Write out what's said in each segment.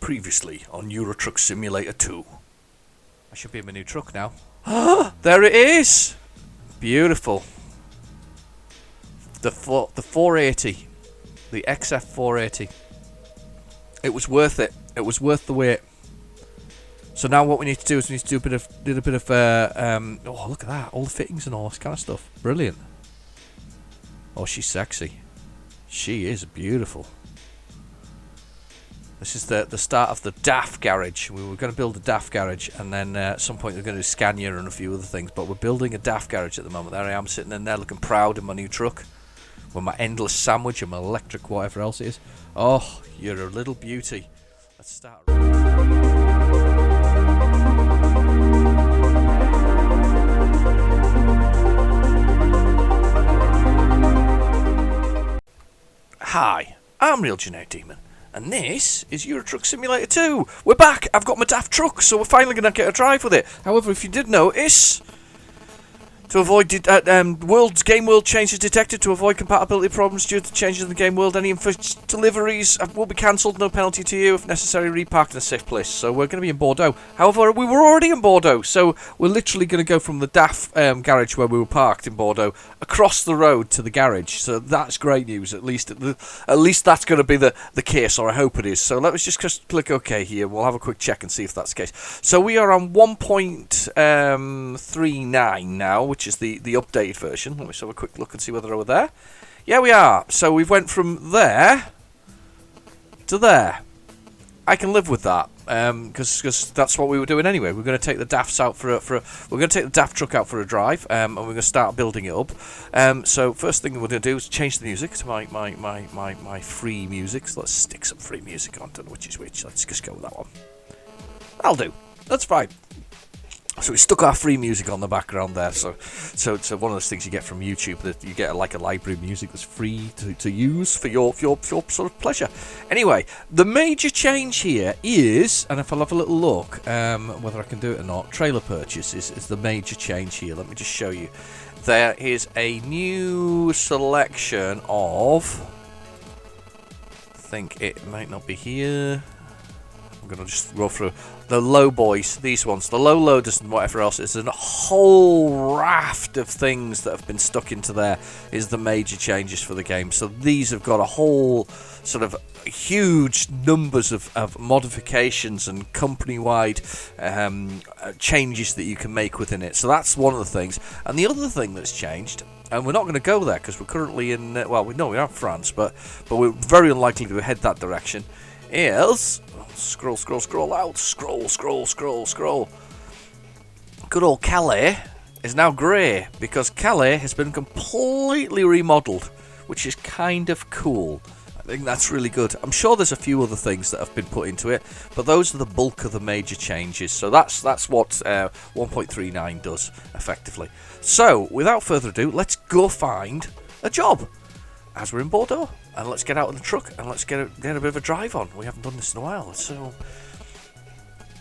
Previously on Euro Truck Simulator 2. I should be in my new truck now. There it is! Beautiful. The 480. The XF 480. It was worth it. It was worth the wait. So now what we need to do is we need to do a bit of oh, look at that. All the fittings and all this kind of stuff. Brilliant. Oh, she's sexy. She is beautiful. This is the start of the DAF garage. We were going to build a DAF garage, and then at some point we're going to do Scania and a few other things, but we're building a DAF garage at the moment. There I am sitting in there looking proud in my new truck with my endless sandwich and my electric whatever else it is. Oh, you're a little beauty. Let's start. Hi, I'm Real Generic Demon. And this is Euro Truck Simulator 2. We're back. I've got my DAF truck, so we're finally going to get a drive with it. However, if you did notice, to avoid game world changes detected, to avoid compatibility problems due to changes in the game world, any deliveries will be cancelled, no penalty to you. If necessary, reparked in a safe place. So we're going to be in Bordeaux. However, we were already in Bordeaux, so we're literally going to go from the DAF garage where we were parked in Bordeaux across the road to the garage. So that's great news. At least that's going to be the case, or I hope it is. So let's just click OK here. We'll have a quick check and see if that's the case. So we are on 1.39 now, which is the updated version. Let me just have a quick look and see whether we're there. Yeah, we are. So we've went from there to there. I can live with that because that's what we were doing anyway. We're going to take the DAFs out we're going to take the DAF truck out for a drive, and we're going to start building it up. So first thing we're going to do is change the music to my free music. So let's stick some free music on. Don't know which is which. Let's just go with that one. That'll do. That's fine. So we stuck our free music on the background there. So it's one of those things you get from YouTube, that you get like a library of music that's free to use for your sort of pleasure. Anyway, the major change here is, and if I'll have a little look, whether I can do it or not, trailer purchase is the major change here. Let me just show you. There is a new selection of, I think it might not be here. I'm going to just go through the low boys, these ones, the low loaders and whatever else. There's a whole raft of things that have been stuck into there is the major changes for the game. So these have got a whole sort of huge numbers of modifications and company-wide changes that you can make within it. So that's one of the things. And the other thing that's changed, and we're not going to go there because we're currently in, we're in France, but we're very unlikely to head that direction, is... Scroll out. Scroll. Good old Calais is now grey because Calais has been completely remodelled, which is kind of cool. I think that's really good. I'm sure there's a few other things that have been put into it, but those are the bulk of the major changes. So that's what 1.39 does effectively. So without further ado, let's go find a job as we're in Bordeaux. And let's get out of the truck and let's get a bit of a drive on. We haven't done this in a while, so...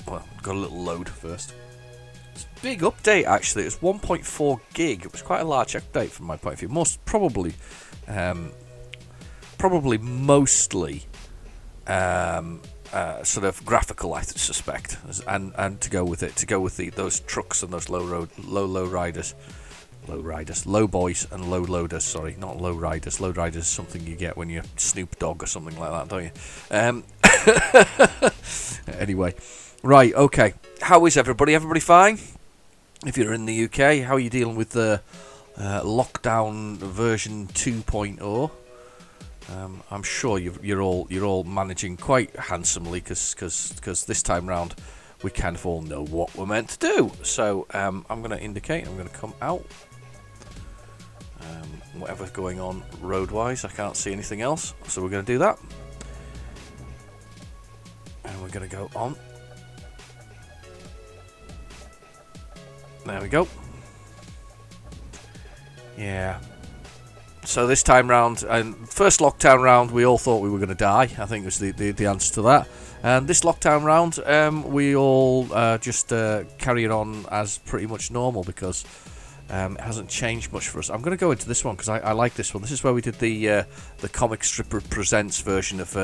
Well, got a little load first. It's a big update, actually. It's 1.4 gig. It was quite a large update from my point of view. Probably mostly sort of graphical, I suspect. And to go with it, those trucks and those low boys and low loaders, sorry, not low riders. Low riders is something you get when you're Snoop Dogg or something like that, don't you? Anyway, right, okay. How is everybody? Everybody fine? If you're in the UK, how are you dealing with the lockdown version 2.0? I'm sure you're all managing quite handsomely because this time round we kind of all know what we're meant to do. So I'm going to indicate. I'm going to come out. Whatever's going on road-wise, I can't see anything else, so we're going to do that. And we're going to go on. There we go. Yeah. So this time round, and first lockdown round, we all thought we were going to die. I think was the answer to that. And this lockdown round, we all just carrying on as pretty much normal because It hasn't changed much for us. I'm going to go into this one because I like this one. This is where we did the Comic Stripper Presents version of,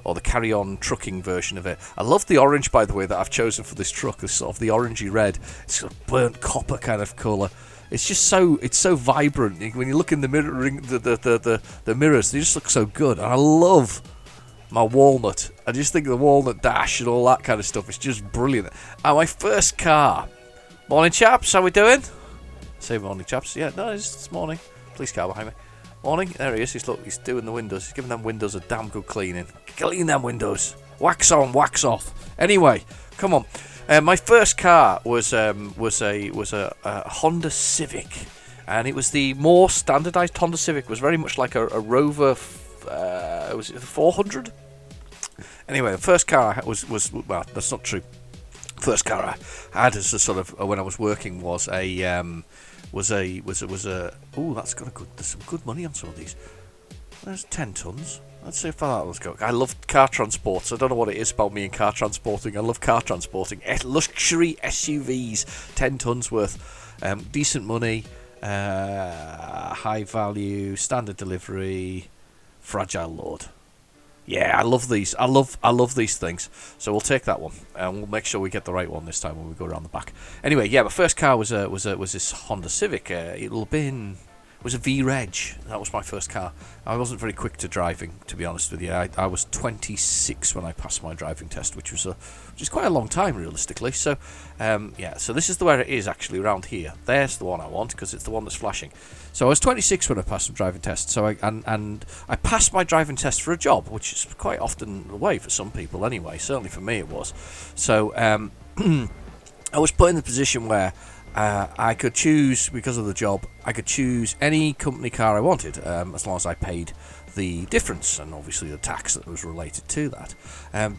or the Carry On Trucking version of it. I love the orange, by the way, that I've chosen for this truck. It's sort of the orangey red. It's sort of burnt copper kind of colour. It's just so vibrant. When you look in the mirroring, the mirrors, they just look so good. And I love my walnut. I just think the walnut dash and all that kind of stuff is just brilliant. And my first car. Morning, chaps. How we doing? Say morning, chaps. Yeah, no, it's morning. Police car behind me. Morning. There he is. He's doing the windows. He's giving them windows a damn good cleaning. Clean them windows. Wax on, wax off. Anyway, come on. My first car was a Honda Civic, and it was the more standardised Honda Civic. It was very much like a Rover. Was it the 400? Anyway, the first car was well, that's not true. First car I had as a sort of when I was working was a oh, that's got a good. There's some good money on some of these. There's 10 tons. Let's see if that one's going. I love car transports. I don't know what it is about me and car transporting. I love car transporting. Luxury SUVs, 10 tons worth. Decent money, high value, standard delivery, fragile load. Yeah, I love these. I love these things. So we'll take that one, and we'll make sure we get the right one this time when we go around the back. Anyway, yeah, my first car was this Honda Civic. It was a V-Reg. That was my first car. I wasn't very quick to driving, to be honest with you. I was 26 when I passed my driving test, which is quite a long time, realistically. So, yeah, so this is where it is, actually, around here. There's the one I want, because it's the one that's flashing. So I was 26 when I passed my driving test, so I passed my driving test for a job, which is quite often the way for some people anyway. Certainly for me it was. So, I was put in the position where I could choose, because of the job, I could choose any company car I wanted, as long as I paid the difference and obviously the tax that was related to that.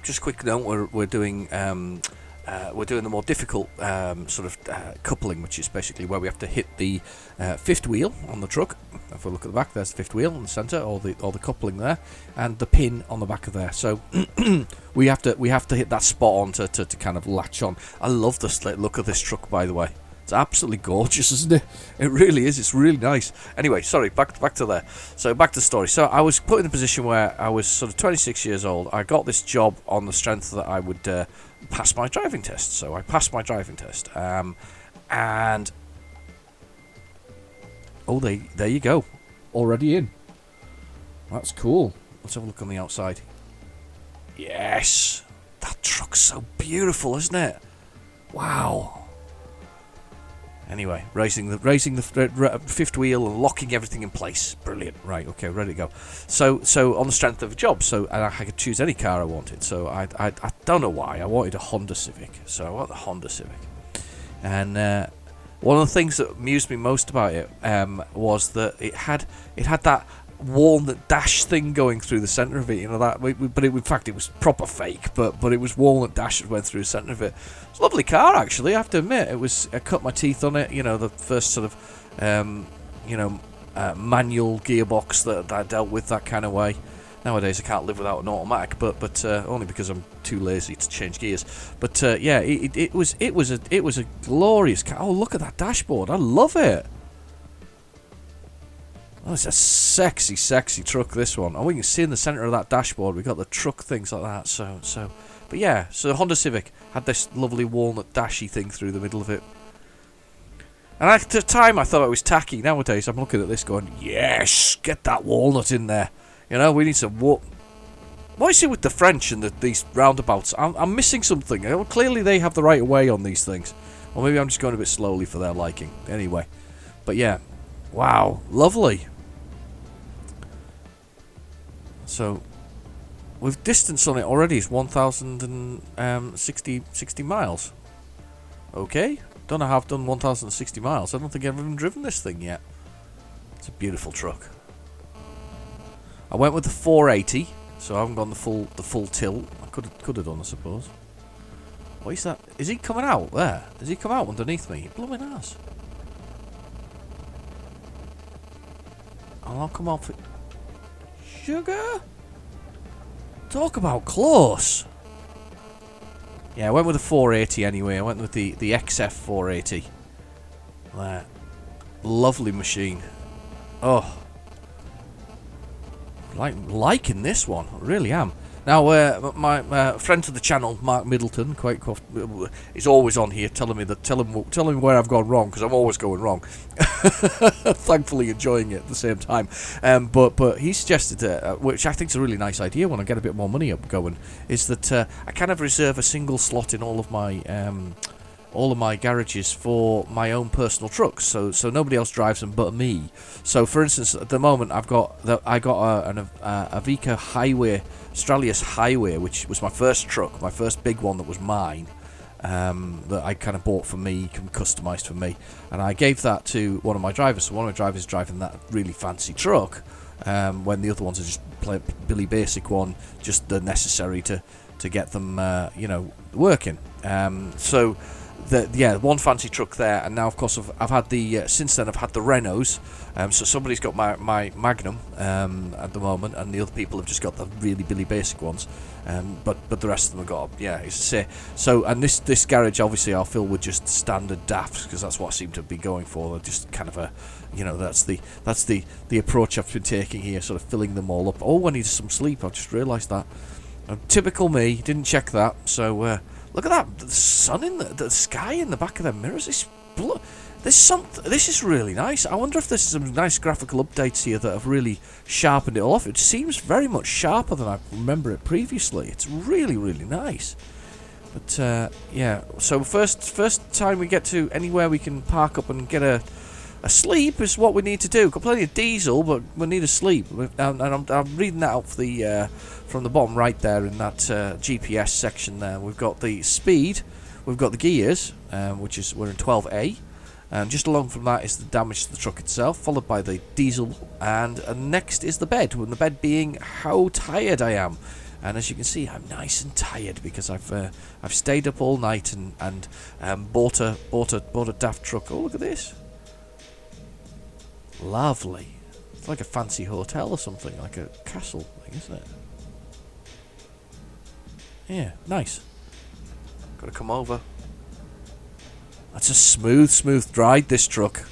Just a quick note: we're doing the more difficult coupling, which is basically where we have to hit the fifth wheel on the truck. If we look at the back, there's the fifth wheel in the centre, or the coupling there, and the pin on the back of there. So we have to hit that spot on to kind of latch on. I love the look of this truck, by the way. It's absolutely gorgeous, isn't it? It really is. It's really nice. Anyway, sorry, back to there. So back to the story. So I was put in a position where I was sort of 26 years old. I got this job on the strength that I would pass my driving test. So I passed my driving test. And oh, there you go. Already in. That's cool. Let's have a look on the outside. Yes. That truck's so beautiful, isn't it? Wow. Anyway, raising the fifth wheel and locking everything in place. Brilliant. Right, okay, ready to go. So on the strength of a job, and I could choose any car I wanted. So I don't know why. I wanted a Honda Civic. So I want the Honda Civic. And one of the things that amused me most about it was that it had that walnut dash thing going through the centre of it, you know that. But in fact, it was proper fake. But it was walnut dash that went through the centre of it. It's a lovely car, actually. I have to admit, I cut my teeth on it. You know, the first sort of, manual gearbox that I dealt with that kind of way. Nowadays, I can't live without an automatic, but only because I'm too lazy to change gears. But yeah, it was a glorious car. Oh, look at that dashboard! I love it. Oh, it's a sexy, sexy truck, this one. Oh, we can see in the centre of that dashboard, we've got the truck things like that. So, but yeah, so the Honda Civic had this lovely walnut dashy thing through the middle of it. And at the time, I thought it was tacky. Nowadays, I'm looking at this going, yes, get that walnut in there. You know, we need some what is it with the French and these roundabouts? I'm missing something. You know, clearly, they have the right of way on these things. Or maybe I'm just going a bit slowly for their liking. Anyway, but yeah, wow, lovely. So, with distance on it already, it's 1,060 miles. Okay, don't know how I've done 1,060 miles. I don't think I've even driven this thing yet. It's a beautiful truck. I went with the 480, so I haven't gone the full tilt. I could have done, I suppose. What is that? Is he coming out there? Does he come out underneath me? Blooming ass. I'll come off it. Sugar? Talk about close. Yeah, I went with the 480 anyway. I went with the XF 480. There. Lovely machine. Oh, liking this one. I really am. Now, my friend to the channel, Mark Middleton, is always on here telling me tell him where I've gone wrong, because I'm always going wrong. Thankfully, enjoying it at the same time. But he suggested, which I think is a really nice idea when I get a bit more money up going, is that I kind of reserve a single slot in all of my garages for my own personal trucks, so nobody else drives them but me. So, for instance, at the moment I got an Avica Highway, Australia's Highway, which was my first truck, my first big one that was mine, that I kind of bought for me, customised for me, and I gave that to one of my drivers. So one of my drivers is driving that really fancy truck, when the other ones are just Billy Basic one, just the necessary to get them, working. So. One fancy truck there, and now of course I've had since then I've had the Renaults. So somebody's got my Magnum at the moment, and the other people have just got the really Billy Basic ones. But the rest of them have got, as I say. So, and this garage obviously I'll fill with just standard DAFs, because that's what I seem to be going for. They're just kind of that's the approach I've been taking here, sort of filling them all up. Oh, I need some sleep. I've just realised that. Typical me, didn't check that. So. Look at that, the sun in the sky in the back of the mirrors. This is really nice. I wonder if there's some nice graphical updates here that have really sharpened it all off. It seems very much sharper than I remember it previously. It's really, really nice. But, so first time we get to anywhere we can park up and get a sleep is what we need to do. Got plenty of diesel, but we need a sleep. And I'm reading that out from the bottom right there in that GPS section there. We've got the speed, we've got the gears, we're in 12A, and just along from that is the damage to the truck itself, followed by the diesel, and next is the bed, and the bed being how tired I am. And as you can see, I'm nice and tired because I've stayed up all night and bought a DAF truck. Oh, look at this. Lovely. It's like a fancy hotel or something, like a castle thing, isn't it? Yeah, nice. Gotta come over. That's a smooth ride, this truck.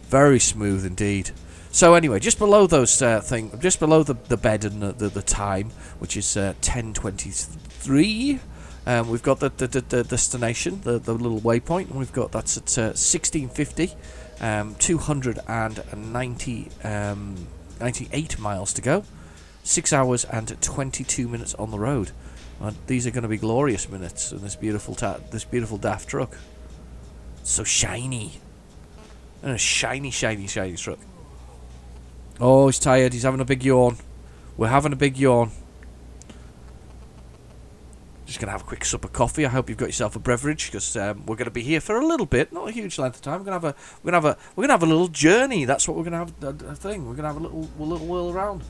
Very smooth indeed. So anyway, just below those just below the bed and the time, which is 10:23. We've got the destination, the little waypoint, and we've got that's at 1650. 298 miles to go. 6 hours and 22 minutes on the road. And these are going to be glorious minutes in this beautiful DAF truck. So shiny. And a shiny truck. Oh, he's tired. He's having a big yawn. We're having a big yawn. Just gonna have a quick sup of coffee. I hope you've got yourself a beverage, because we're gonna be here for a little bit, not a huge length of time. We're gonna have a little journey. That's what we're gonna have a thing. We're gonna have a little whirl around.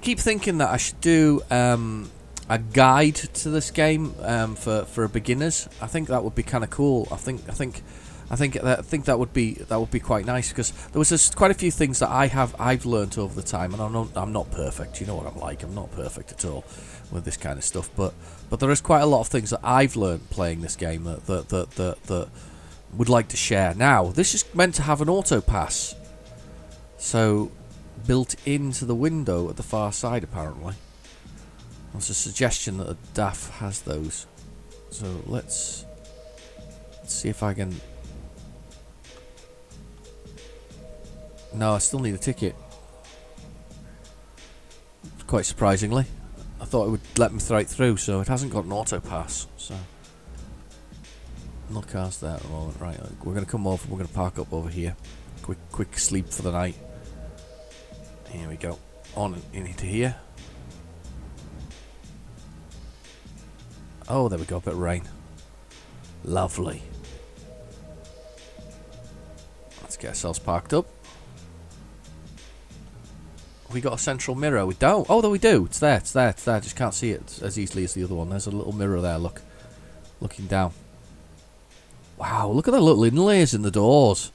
Keep thinking that I should do a guide to this game for beginners. I think that would be kind of cool. I think that would be quite nice, because there was just quite a few things that I've learnt over the time, and I'm not perfect. You know what I'm like. I'm not perfect at all with this kind of stuff. But there is quite a lot of things that I've learnt playing this game that would like to share. Now, this is meant to have an auto pass, so built into the window at the far side apparently. There's a suggestion that a DAF has those. So let's see if I can. No, I still need a ticket. Quite surprisingly. I thought it would let me right through, so it hasn't got an auto pass. So no cars there at the moment. Right, we're going to come over, we're going to park up over here. Quick sleep for the night. Here we go. On into here. Oh, there we go, a bit of rain. Lovely. Let's get ourselves parked up. We got a central mirror. We don't. Oh, there we do. It's there. Just can't see it as easily as the other one. There's a little mirror there. Look, looking down. Wow, look at the little inlays in the doors.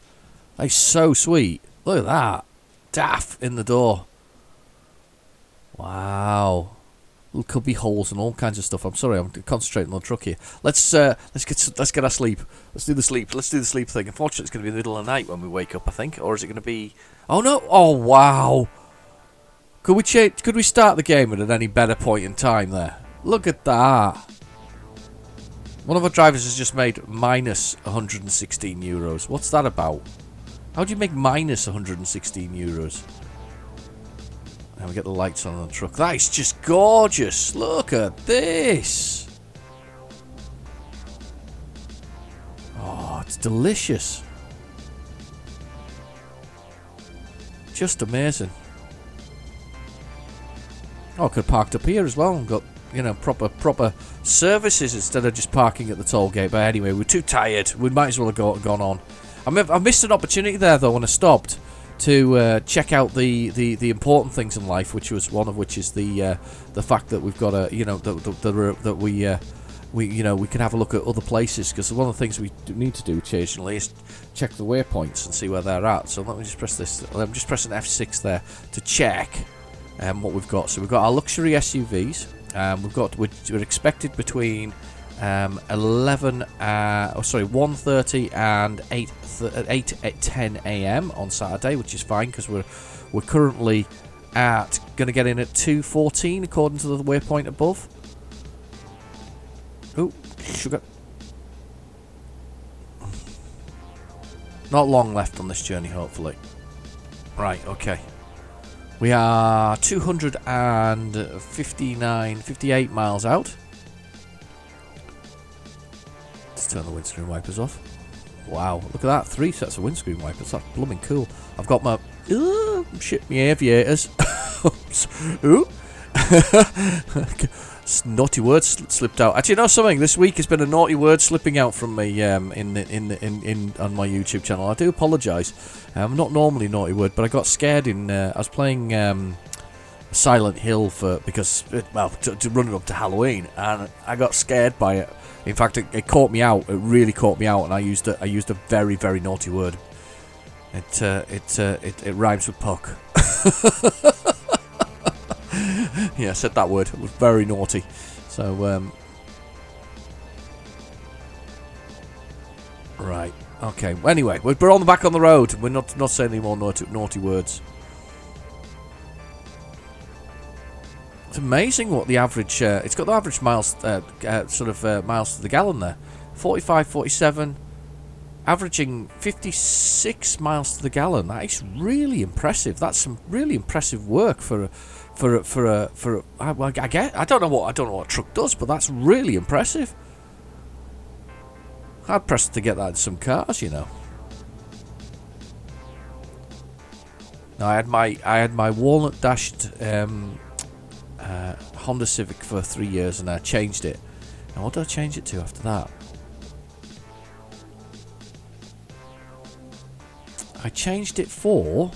That's so sweet. Look at that. DAF in the door. Wow. could be holes and all kinds of stuff. I'm sorry, I'm concentrating on the truck here. Let's get our sleep. Let's do the sleep thing. Unfortunately, it's going to be the middle of the night when we wake up, I think, or is it going to be? Oh no! Oh wow! Could we change? Could we start the game at any better point in time there? Look at that. One of our drivers has just made minus 116 euros. What's that about? How do you make minus 116 euros? And we get the lights on the truck. That is just gorgeous. Look at this. Oh, it's delicious. Just amazing. Oh, I could have parked up here as well and got, you know, proper services instead of just parking at the toll gate. But anyway, we're too tired. We might as well have gone on. I missed an opportunity there though when I stopped to check out the important things in life, which was one of which is the fact that we've got a, you know, that we you know, we can have a look at other places, because one of the things we need to do occasionally is check the waypoints and see where they're at. So let me just press this. I'm just pressing F6 there to check what we've got. So we've got our luxury SUVs. We're expected between 1:30 and 8:10 a.m. on Saturday, which is fine because we're currently going to get in at 2:14 according to the waypoint above. Oh, sugar! Not long left on this journey, hopefully. Right, okay. We are 58 miles out. Let's turn the windscreen wipers off. Wow, look at that. 3 sets of windscreen wipers. That's blooming cool. I've got my... my aviators. Ooh. Naughty word slipped out. Actually, you know something? This week has been a naughty word slipping out from me on my YouTube channel. I do apologise. I'm not normally naughty word, but I got scared in. I was playing Silent Hill to run it up to Halloween, and I got scared by it. In fact, it caught me out. It really caught me out, and I used a very, very naughty word. It rhymes with puck. Yeah, I said that word. It was very naughty. So, right. Okay. Well, anyway, we're on the back on the road. We're not saying any more naughty words. It's amazing what the average... it's got the average miles, miles to the gallon there. 45, 47, averaging 56 miles to the gallon. That is really impressive. That's some really impressive work for I don't know what a truck does, but that's really impressive. I'd press to get that in some cars, you know. Now, I had my walnut dashed Honda Civic for 3 years, and I changed it. Now, what did I change it to after that? I changed it for...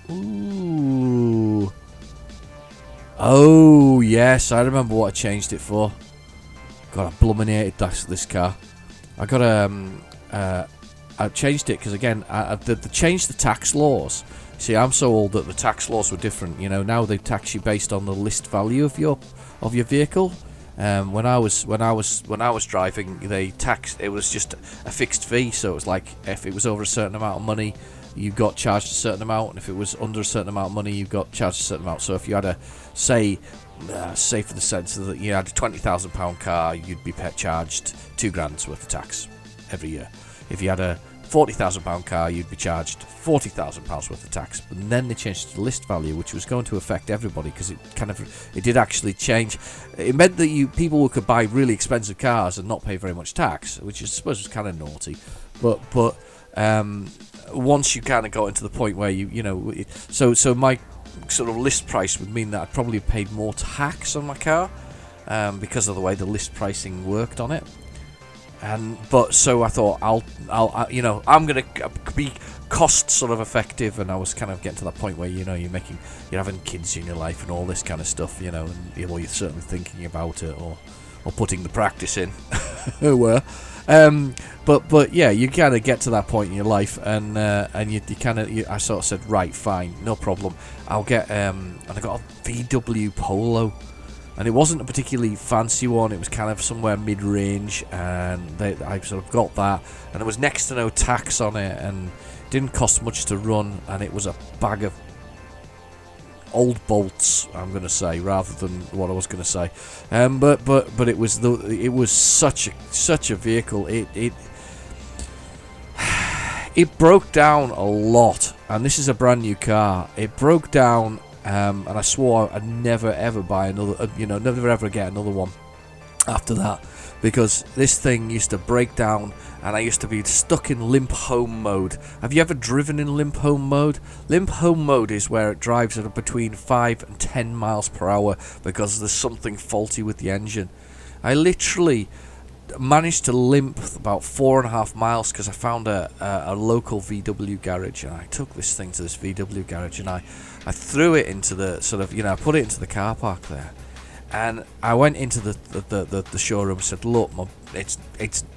Ooh... Oh, yes, I remember what I changed it for. God, I blumminated this car. I got I changed it because, again, they changed the tax laws. See, I'm so old that the tax laws were different. You know, now they tax you based on the list value of your vehicle. When I was driving, they taxed. It was just a fixed fee. So it was like if it was over a certain amount of money, you got charged a certain amount, and if it was under a certain amount of money, you got charged a certain amount. So if you had a say for the sense that you had a £20,000 car, you'd be charged £2,000 worth of tax every year. If you had a £40,000 car, you'd be charged £40,000 worth of tax. And then they changed it to the list value, which was going to affect everybody because it did actually change. It meant that people could buy really expensive cars and not pay very much tax, which I suppose was kind of naughty. But once you kind of got into the point where so my sort of list price would mean that I'd probably have paid more tax on my car because of the way the list pricing worked on it. So I thought I'm gonna be cost sort of effective, and I was kind of getting to that point where you're having kids in your life and all this kind of stuff, and you're certainly thinking about it or putting the practice in. But yeah, you kind of get to that point in your life, and I sort of said, right, fine, no problem. I'll get and I got a VW Polo. and it wasn't a particularly fancy one. It was kind of somewhere mid-range, and I sort of got that, and there was next to no tax on it, and didn't cost much to run, and it was a bag of old bolts, I'm going to say, rather than what I was going to say. But it was such a vehicle. It broke down a lot, and this is a brand new car. It broke down, and I swore I'd never ever buy another. Never ever get another one after that, because this thing used to break down, and I used to be stuck in limp home mode. Have you ever driven in limp home mode? Limp home mode is where it drives at between 5 and 10 miles per hour because there's something faulty with the engine. I literally managed to limp about 4.5 miles because I found a local VW garage, and I took this thing to this VW garage, and I threw it into the sort of, I put it into the car park there. And I went into the showroom and said, look, it's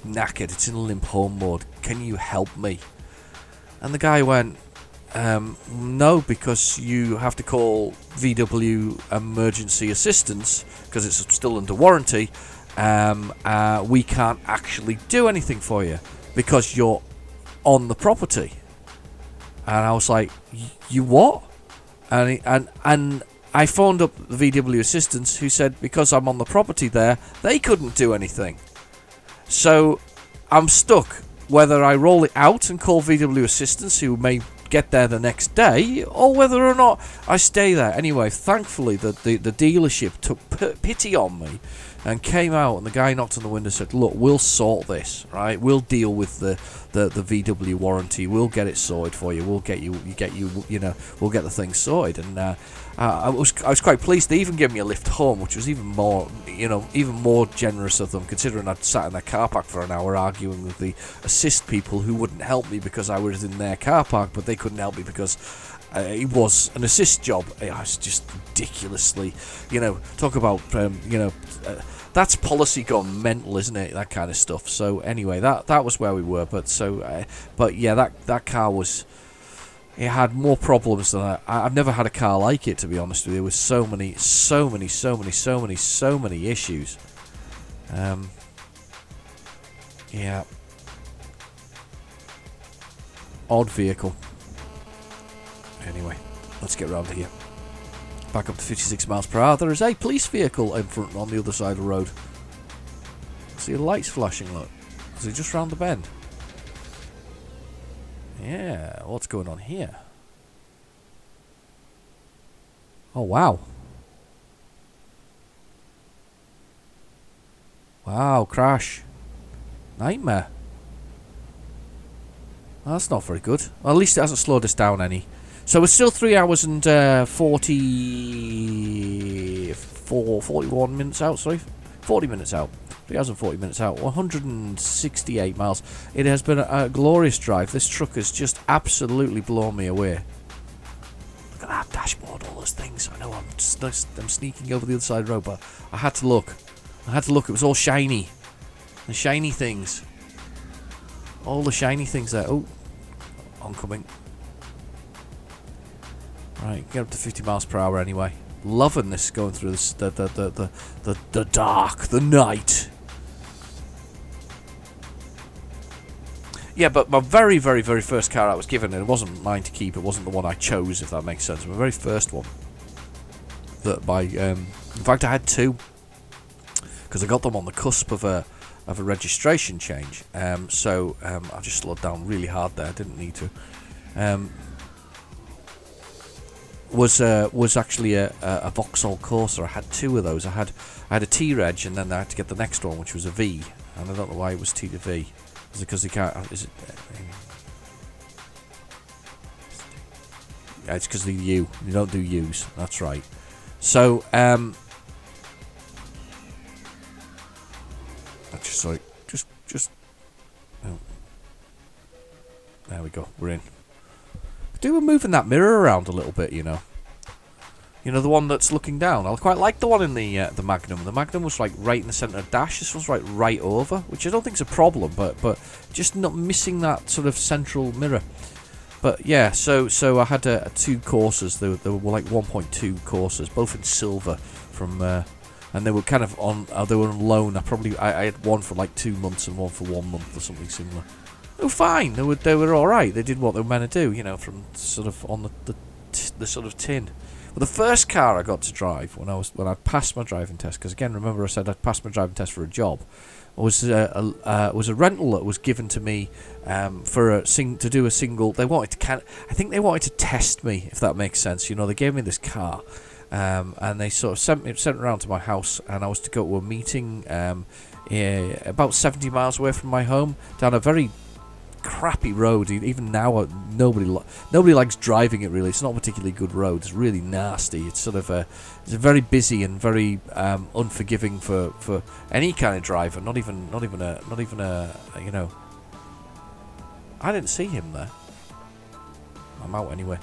knackered, it's in limp home mode, can you help me? And the guy went, no, because you have to call VW emergency assistance, because it's still under warranty. We can't actually do anything for you, because you're on the property. And I was like, you what? And I phoned up the VW assistants, who said because I'm on the property there, they couldn't do anything. So I'm stuck whether I roll it out and call VW assistants, who may get there the next day, or whether or not I stay there. Anyway, thankfully the dealership took pity on me and came out, and the guy knocked on the window and said, look, we'll sort this, right? We'll deal with the VW warranty. We'll get it sorted for you. We'll get we'll get the thing sorted. And I was quite pleased. They even gave me a lift home, which was even more generous of them, considering I'd sat in their car park for an hour arguing with the assist people who wouldn't help me because I was in their car park, but they couldn't help me because it was an assist job. It was just ridiculously, talk about, that's policy gone mental, isn't it? That kind of stuff. So anyway, that was where we were. But yeah, that car was, it had more problems than I've never had a car like it, to be honest with you. There was so many issues. Yeah. Odd vehicle. Anyway, let's get round here. Back up to 56 miles per hour. There is a police vehicle in front on the other side of the road. See the lights flashing, look. Is he just round the bend? Yeah, what's going on here? Oh, wow. Wow, crash. Nightmare. That's not very good. Well, at least it hasn't slowed us down any. So we're still 3 hours and 41 minutes out, sorry. 40 minutes out. 3 hours and 40 minutes out. 168 miles. It has been a glorious drive. This truck has just absolutely blown me away. Look at that dashboard, all those things. I know I'm sneaking over the other side of the road, but I had to look. It was all shiny. The shiny things. All the shiny things there. Oh, oncoming. Right, get up to 50 miles per hour anyway. Loving this, going through this, the dark, the night. Yeah, but my very, very, very first car I was given, and it wasn't mine to keep. It wasn't the one I chose, if that makes sense. My very first one. In fact, I had two, because I got them on the cusp of a registration change. So I just slowed down really hard there. I didn't need to. Was actually a Vauxhall Corsa. I had two of those. I had a T-Reg, and then I had to get the next one, which was a V. And I don't know why it was T to V. Is it because they can't? Is it? Yeah, it's because of the U. You don't do U's. That's right. So just. Oh. There we go. We're in. We're moving that mirror around a little bit, you know, the one that's looking down. I quite like the one in the Magnum. The Magnum was like right in the centre of the dash. This one's right over, which I don't think is a problem, but just not missing that sort of central mirror. But yeah, so I had two Corsas. They were like 1.2 Corsas, both in silver, from and they were kind of on. They were on loan. I had one for like 2 months and one for 1 month or something similar. They were fine. They were all right. They did what they were meant to do, you know, from sort of on the sort of tin. But the first car I got to drive when I passed my driving test, because again, remember I said I'd passed my driving test for a job, was a rental that was given to me to do a single. They wanted to I think they wanted to test me, if that makes sense. You know, they gave me this car, and they sort of sent it around to my house, and I was to go to a meeting about 70 miles away from my home, down a very crappy road. Even now, nobody likes driving it. Really, it's not a particularly good road. It's really nasty. It's sort of it's very busy and very unforgiving for any kind of driver. Not even a you know. I didn't see him there. I'm out anyway.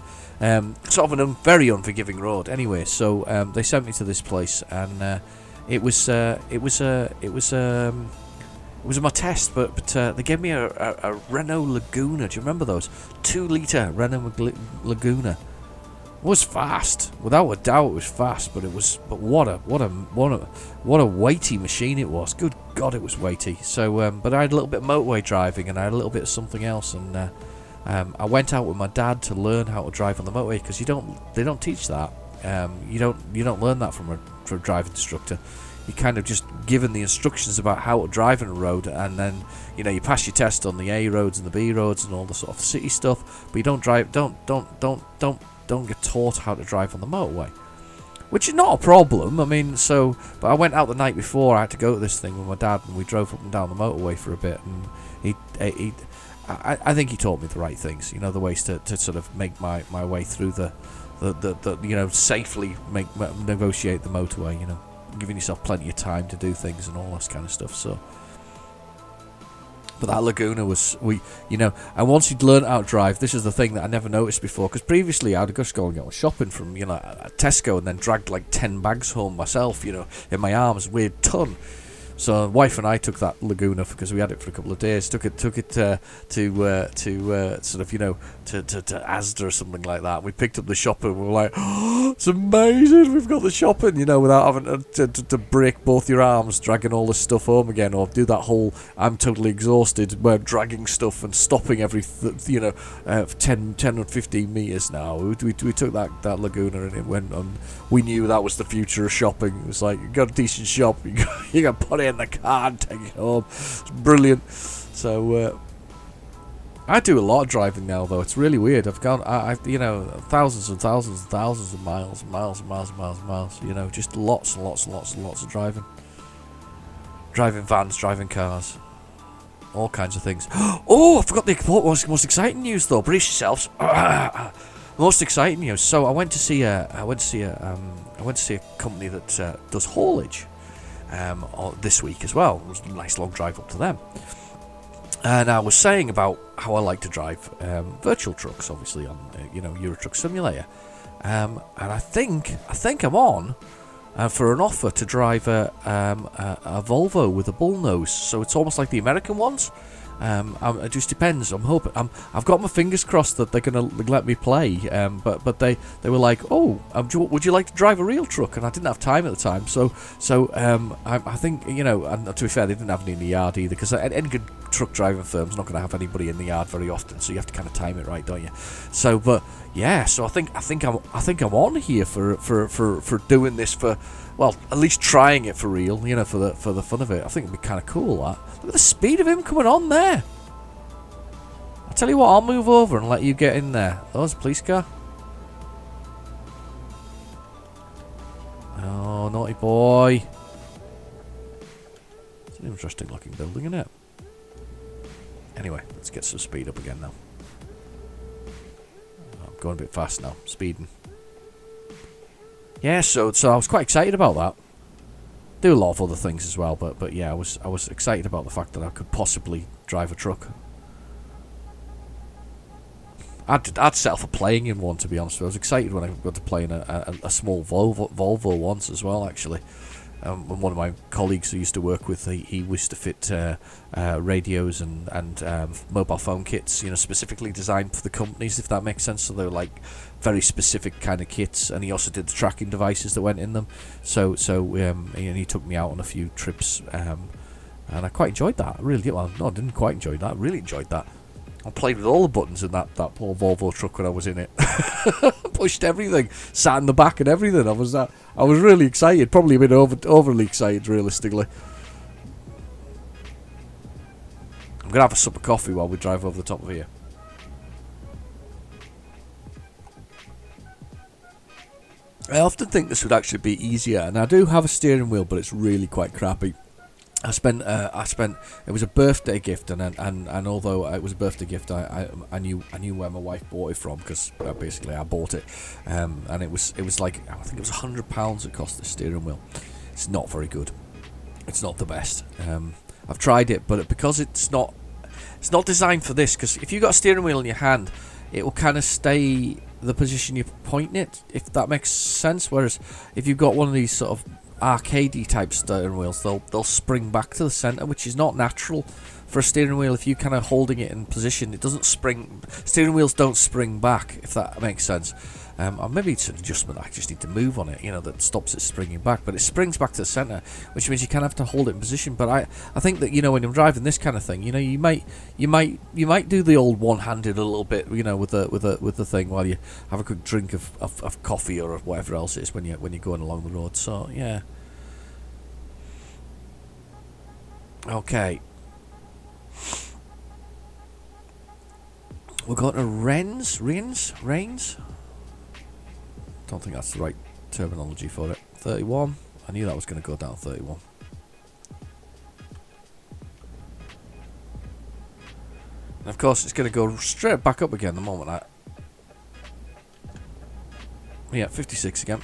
Sort of very unforgiving road. Anyway, so they sent me to this place, and it was my test, but they gave me a Renault Laguna. Do you remember those? 2-litre Renault Laguna. It was fast, without a doubt. It was fast, but what a weighty machine it was. Good God, it was weighty. So, but I had a little bit of motorway driving, and I had a little bit of something else, and I went out with my dad to learn how to drive on the motorway, because they don't teach that. You don't learn that from a driving instructor. You're kind of just given the instructions about how to drive on a road, and then you pass your test on the A roads and the B roads and all the sort of city stuff, but you don't get taught how to drive on the motorway, which is not a problem. I mean, but I went out the night before. I had to go to this thing with my dad, and we drove up and down the motorway for a bit, and I think he taught me the right things, the ways to sort of make my way through the safely negotiate the motorway, giving yourself plenty of time to do things and all this kind of stuff. So, but that Laguna was, and once you'd learned how to drive, this is the thing that I never noticed before, because previously I'd just go and go shopping from, Tesco, and then dragged like 10 bags home myself, in my arms, weird ton. So wife and I took that Laguna, because we had it for a couple of days. Took it to sort of to Asda or something like that. We picked up the shopper, and we were like, oh, it's amazing, we've got the shopping, without having to break both your arms dragging all this stuff home again, or do that whole I'm totally exhausted where dragging stuff and stopping every 10 or 15 meters. Now we took that Laguna, and it went on. We knew that was the future of shopping. It was like, you got a decent shop, you got to put it in the car and take it home. It's brilliant. So I do a lot of driving now, though. It's really weird. I've gone, thousands and thousands and thousands of miles and miles and miles and miles and miles. Just lots and lots and lots and lots of driving. Driving vans, driving cars, all kinds of things. Oh, I forgot the most exciting news, though. Brace yourselves. Most exciting news. So I went to see a company that does haulage this week as well. It was a nice long drive up to them. And I was saying about how I like to drive virtual trucks, obviously on Euro Truck Simulator, and I think I'm on for an offer to drive a Volvo with a bullnose. So it's almost like the American ones. It just depends. I'm hoping. I've got my fingers crossed that they're gonna let me play. But they were like, oh, would you like to drive a real truck? And I didn't have time at the time. So I think and to be fair, they didn't have any in the yard either, because any good truck driving firm's not going to have anybody in the yard very often. So you have to kind of time it right, don't you? So, but yeah. So I think I'm on here for doing this for. Well, at least trying it for real, for the fun of it. I think it'd be kind of cool, that. Look at the speed of him coming on there. I'll tell you what, I'll move over and let you get in there. Oh, there's a police car. Oh, naughty boy. It's an interesting looking building, isn't it? Anyway, let's get some speed up again now. I'm going a bit fast now, speeding. Yeah, so I was quite excited about that. Do a lot of other things as well, but yeah, I was excited about the fact that I could possibly drive a truck. I'd settle for playing in one, to be honest. I was excited when I got to play in a small Volvo once as well, actually. And one of my colleagues who used to work with, he used to fit radios and mobile phone kits, specifically designed for the companies, if that makes sense. So they were like very specific kind of kits, and he also did the tracking devices that went in them. So he took me out on a few trips, and I quite enjoyed that. I really did. Well, no, I didn't quite enjoy that. I really enjoyed that. I played with all the buttons in that poor Volvo truck when I was in it. Pushed everything, sat in the back and everything. I was really excited. Probably a bit overly excited, realistically. I'm gonna have a sup of coffee while we drive over the top of here. I often think this would actually be easier, and I do have a steering wheel, but it's really quite crappy. I spent. It was a birthday gift, and although it was a birthday gift, I knew where my wife bought it from, because basically I bought it, and it was like, I think it was £100 it cost the steering wheel. It's not very good. It's not the best. I've tried it, but because it's not designed for this. Because if you've got a steering wheel in your hand, it will kind of stay the position you're pointing it, if that makes sense. Whereas if you've got one of these sort of arcadey type steering wheels, they'll spring back to the centre, which is not natural for a steering wheel. If you kind of holding it in position, it doesn't spring. Steering wheels don't spring back, if that makes sense. Or maybe it's an adjustment I just need to move on it, that stops it springing back. But it springs back to the centre, which means you kind of have to hold it in position. But I think that when you're driving this kind of thing, you might do the old one-handed a little bit, with the thing while you have a quick drink of coffee or whatever else it is when you're going along the road. So yeah. Okay. We're going to Rains? Don't think that's the right terminology for it. 31. I knew that was going to go down 31. And of course, it's going to go straight back up again the moment yeah, 56 again.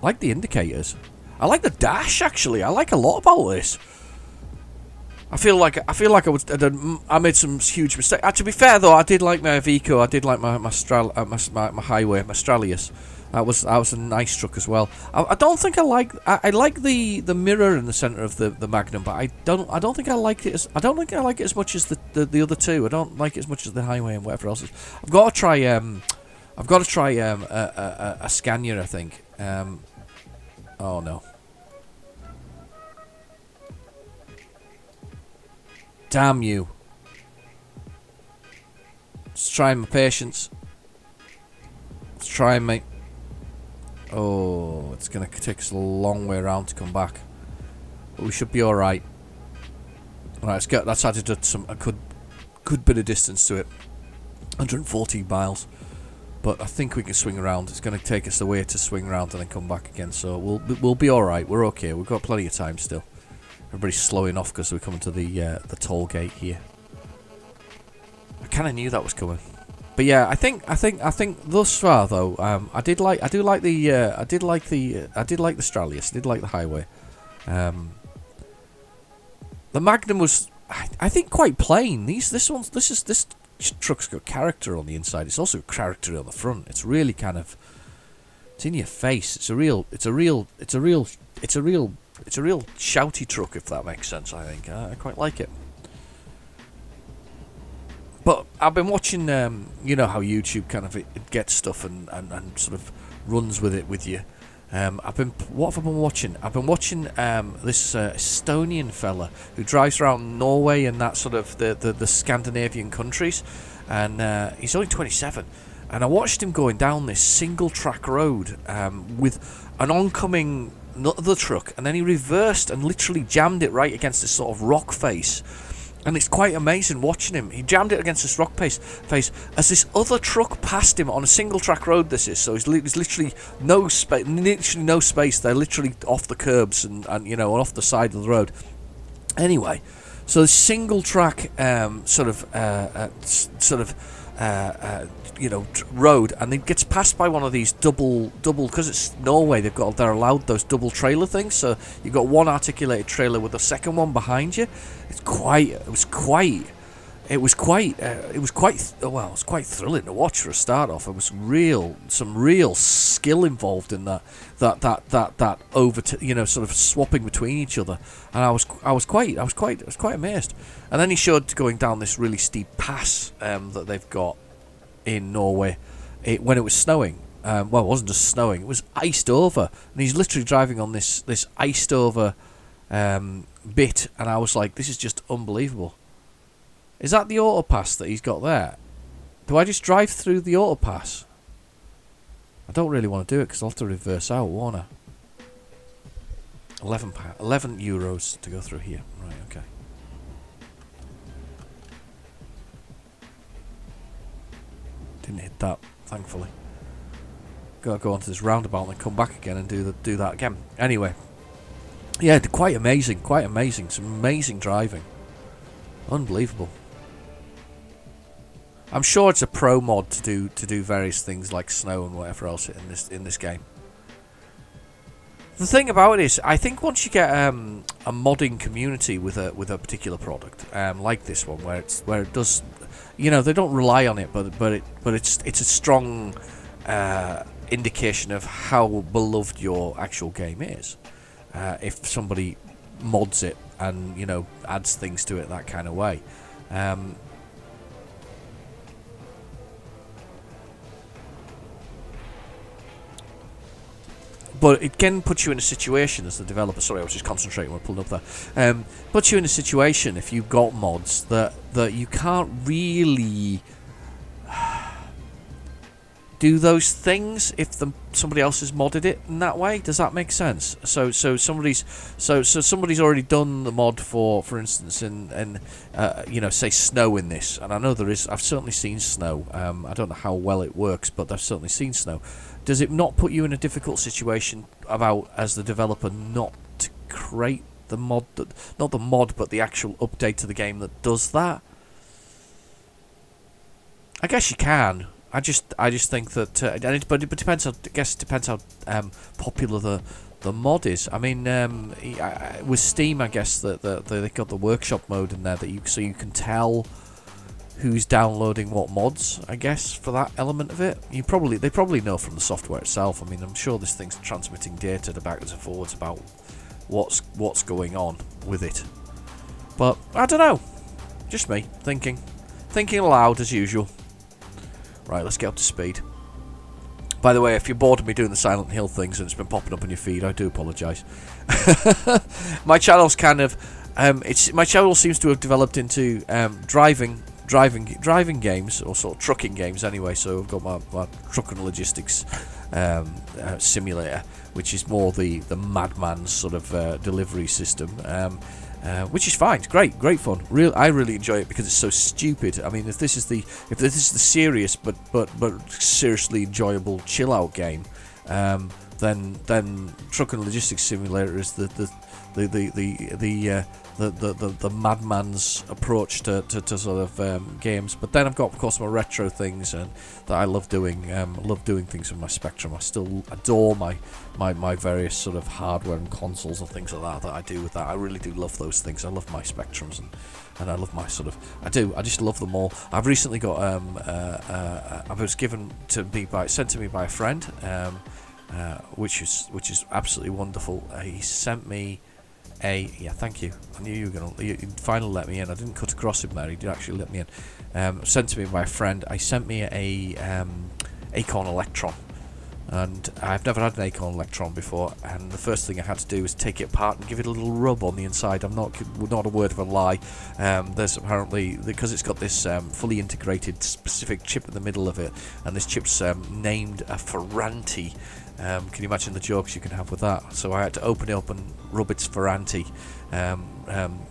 I like the indicators. I like the dash, actually. I like a lot about this. I feel like I made some huge mistakes. To be fair though, I did like my Iveco. I did like my Highway, my Stralius. That was a nice truck as well. I don't think I like the mirror in the centre of the Magnum, but I don't think I like it as much as the other two. I don't like it as much as the Highway and whatever else. I've got to try a Scania, I think. Oh no. Damn you. Let's try my patience. Let's try, mate. Oh, it's going to take us a long way around to come back. But we should be alright. Alright, let's get, that's added a good bit of distance to it. 114 miles. But I think we can swing around. It's going to take us a way to swing around and then come back again. So we'll be alright. We're okay. We've got plenty of time still. Everybody's slowing off because we're coming to the toll gate here. I kind of knew that was coming, but yeah, I think thus far though, I did like the Stralius, I did like the Highway. The Magnum was, I think, quite plain. This truck's got character on the inside. It's also character on the front. It's really kind of, it's in your face. It's a real shouty truck, if that makes sense. I think I quite like it. But I've been watching, you know how YouTube kind of it gets stuff and sort of runs with it with you. What have I been watching? I've been watching this Estonian fella who drives around Norway and that sort of the Scandinavian countries, and he's only 27. And I watched him going down this single track road with an oncoming other truck, and then he reversed and literally jammed it right against this sort of rock face. And it's quite amazing watching him. He jammed it against this rock face as this other truck passed him on a single track road. This is so there's literally no space. They're literally off the curbs and off the side of the road. Anyway, so the single track road, and it gets passed by one of these double because it's Norway. They're allowed those double trailer things. So you've got one articulated trailer with a second one behind you. It was quite it was quite well, it was quite thrilling to watch for a start off. There was some real skill involved in that over sort of swapping between each other, and I was quite amazed. And then he showed going down this really steep pass that they've got in Norway when it was snowing. Well, it wasn't just snowing; it was iced over, and he's literally driving on this iced over bit, and I was like, this is just unbelievable. Is that the autopass that he's got there? Do I just drive through the autopass? I don't really want to do it because I'll have to reverse out, won't I? €11 to go through here. Right, okay. Didn't hit that, thankfully. Gotta go onto this roundabout and then come back again and do that again. Anyway. Yeah, quite amazing. Some amazing driving. Unbelievable. I'm sure it's a pro mod to do various things like snow and whatever else in this game. The thing about it is, I think once you get a modding community with a particular product, like this one, where it does, they don't rely on it, but it's a strong indication of how beloved your actual game is. If somebody mods it and adds things to it that kind of way. But it can put you in a situation as the developer. Sorry, I was just concentrating when I pulled up there. Puts you in a situation if you've got mods that you can't really do those things if somebody else has modded it in that way. Does that make sense? So somebody's already done the mod for instance, in say snow in this, and I know there is. I've certainly seen snow. I don't know how well it works, but I've certainly seen snow. Does it not put you in a difficult situation as the developer not to create the mod not the mod, but the actual update to the game that does that? I guess you can. I just think that, but it depends. I guess it depends how popular the mod is. I mean, with Steam, I guess that they got the workshop mode in there that you can tell who's downloading what mods. I guess for that element of it, they probably know from the software itself. I mean, I'm sure this thing's transmitting data to backwards and forwards about what's going on with it. But I don't know. Just me thinking aloud as usual. Right, let's get up to speed. By the way, if you're bored of me doing the Silent Hill things and it's been popping up on your feed, I do apologise. My channel's kind of, my channel seems to have developed into driving games, or sort of trucking games anyway. So I've got my truck and logistics simulator, which is more the madman's sort of delivery system. Which is fine. It's great fun. I really enjoy it because it's so stupid. I mean, if this is the serious but seriously enjoyable chill out game, then Truck and Logistics Simulator is the madman's approach to sort of games. But then I've got, of course, my retro things and that I love doing. I love doing things with my Spectrum. I still adore my various sort of hardware and consoles and things like that I do with that. I really do love those things. I love my Spectrums and I love my sort of. I just love them all. I've recently got I was sent to me by a friend, which is absolutely wonderful. He sent me thank you. I knew you were you finally let me in. I didn't cut across him there. He did actually let me in. Sent to me by a friend. He sent me a Acorn Electron. And I've never had an Acorn Electron before, and the first thing I had to do was take it apart and give it a little rub on the inside. I'm not a word of a lie. There's apparently, because it's got this fully integrated specific chip in the middle of it, and this chip's named a Ferranti. Can you imagine the jokes you can have with that? So I had to open it up and rub its Ferranti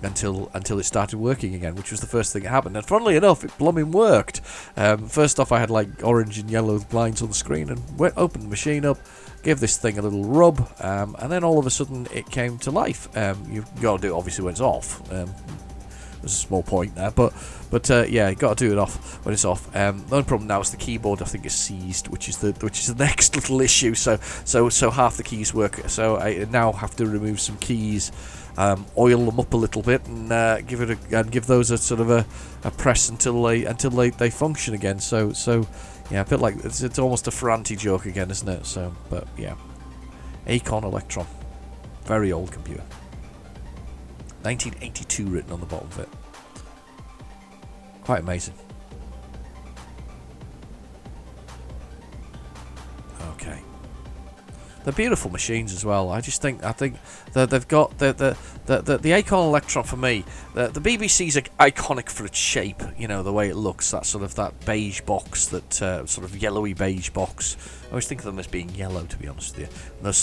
until it started working again, which was the first thing that happened. And funnily enough, it blooming worked. First off, I had like orange and yellow lines on the screen, and opened the machine up, gave this thing a little rub, and then all of a sudden it came to life. You've got to do it obviously when it's off. There's a small point there, but yeah, you got to do it off when it's off. The only problem now is the keyboard, I think, is seized, which is the next little issue. So half the keys work. So I now have to remove some keys oil them up a little bit, and give those a sort of a press until they function again. So yeah, a bit like it's almost a Ferranti joke again, isn't it? So, but yeah, Acorn Electron, very old computer, 1982 written on the bottom of it. Quite amazing. Okay. They're beautiful machines as well. I think that they've got the Acorn Electron for me. The BBC's iconic for its shape. You know, the way it looks. That beige box, that sort of yellowy beige box. I always think of them as being yellow, to be honest with you. And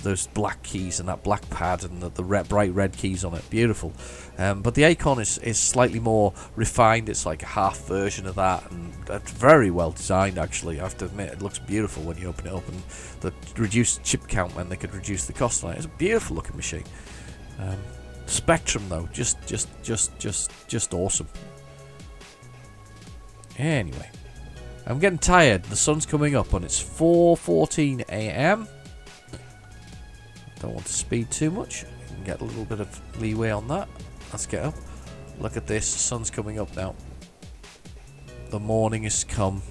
those black keys and that black pad and the bright red keys on it. Beautiful. But the Acorn is slightly more refined. It's like a half version of that, and it's very well designed. Actually, I have to admit, it looks beautiful when you open it up, and the reduced chip count meant they could reduce the cost on it. It's a beautiful looking machine. Spectrum though, just awesome. Anyway, I'm getting tired. The sun's coming up and it's 4:14 a.m. Don't want to speed too much. You can get a little bit of leeway on that. Let's get up. Look at this. The sun's coming up now. The morning has come.